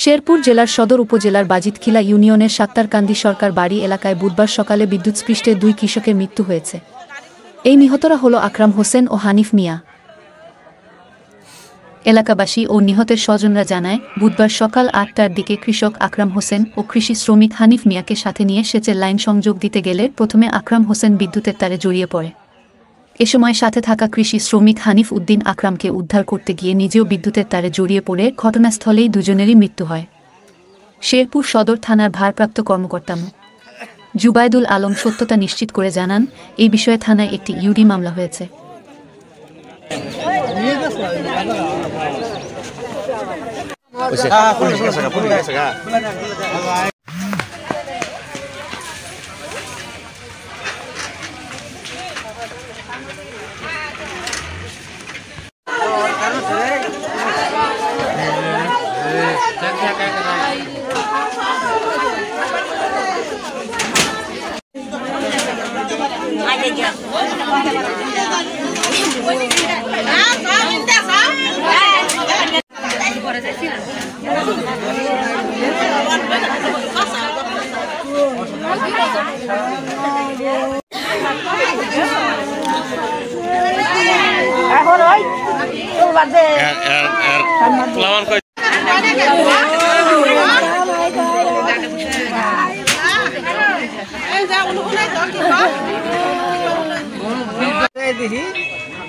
শেরপুর জেলার সদর উপজেলার বাজিতখিলা ইউনিয়নের সাত্তারকান্দি সরকার বাড়ি এলাকায় বুধবার সকালে বিদ্যুৎস্পৃষ্টে দুই কৃষকের মৃত্যু হয়েছে। এই নিহতরা হল আকরাম হোসেন ও হানিফ মিয়া। এলাকাবাসী ও নিহতের স্বজনরা জানায়, বুধবার সকাল ৮টার দিকে কৃষক আকরাম হোসেন ও কৃষি শ্রমিক হানিফ মিয়াকে সাথে নিয়ে সেচের লাইন সংযোগ দিতে গেলে প্রথমে আকরাম হোসেন বিদ্যুতের তারে জড়িয়ে পড়ে। এ সময় সাথে থাকা কৃষি শ্রমিক হানিফ উদ্দিন আকরামকে উদ্ধার করতে গিয়ে নিজেও বিদ্যুতের তারে জড়িয়ে পড়ে ঘটনাস্থলেই দুজনেরই মৃত্যু হয়। শেরপুর সদর থানার ভারপ্রাপ্ত কর্মকর্তা মো. জুবায়দুল আলম সত্যতা নিশ্চিত করে জানান, এই বিষয়ে থানায় একটি ইউডি মামলা হয়েছে।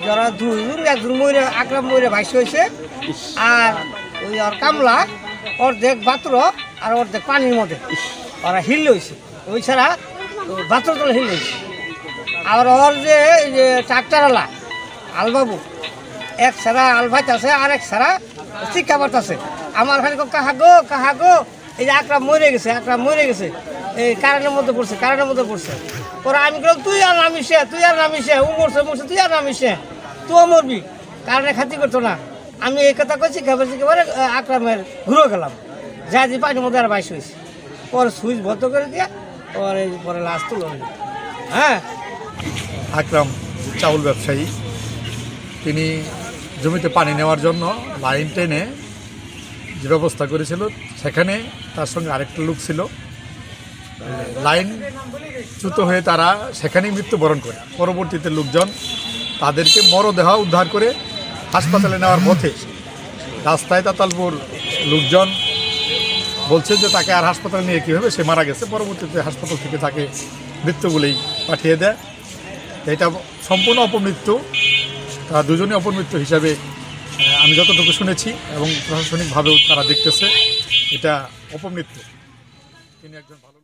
যারা দুইজন একজন মরে আকরাম মরে ভাইস হয়েছে, আর ওই আর কামলা অর্ধেক বাতর আর অর্ধেক পানির মধ্যে ওরা হিল হয়েছে। ওই ছাড়া বাতর তলে হিল হয়েছে। আর ওর যে ট্রাক্টারওয়ালা আলবাবু এক সারা আলভাইত আছে আর এক সারা শিক্ষাবার্ত আছে। আমার খালি কাহা গো এই যে আকরাম মরে গেছে, আকরাম মরে গেছে, এই কারেন্টের মধ্যে পড়ছে, কারেন্টের মধ্যে পড়ছে। ওরা আমি বললাম তুই আর নামিস, ও মরছে তুই আর নামিস, তুইও মরবি, কারেন্টের খাতি করতো না। আমি এই কথা করছি খেপারে আকরামের ঘুরে গেলাম, যা যে পানির মধ্যে আর বাইশ হয়েছে। পরে সুইচ বন্ধ করে দিয়া পরে লাশ তুলো। হ্যাঁ, আকরাম চাউল ব্যবসায়ী, তিনি জমিতে পানি নেওয়ার জন্য লাইন টেনে যে ব্যবস্থা করেছিল, সেখানে তার সঙ্গে আরেকটা লোক ছিল। লাইন চ্যুত হয়ে তারা সেখানেই মৃত্যুবরণ করে। পরবর্তীতে লোকজন তাদেরকে মরদেহ উদ্ধার করে হাসপাতালে নেওয়ার পথে রাস্তায় তাতালপুর লোকজন বলছে যে তাকে আর হাসপাতালে নিয়ে কী হবে, সে মারা গেছে। পরবর্তীতে হাসপাতাল থেকে তাকে মৃত্যু বলেই পাঠিয়ে দেয়। এটা সম্পূর্ণ অপমৃত্যু, তারা দুজনই অপমৃত্যু হিসাবে আমি যতটুকু শুনেছি এবং প্রশাসনিকভাবেও তারা দেখতেছে এটা অপমৃত্যু। তিনি একজন ভালো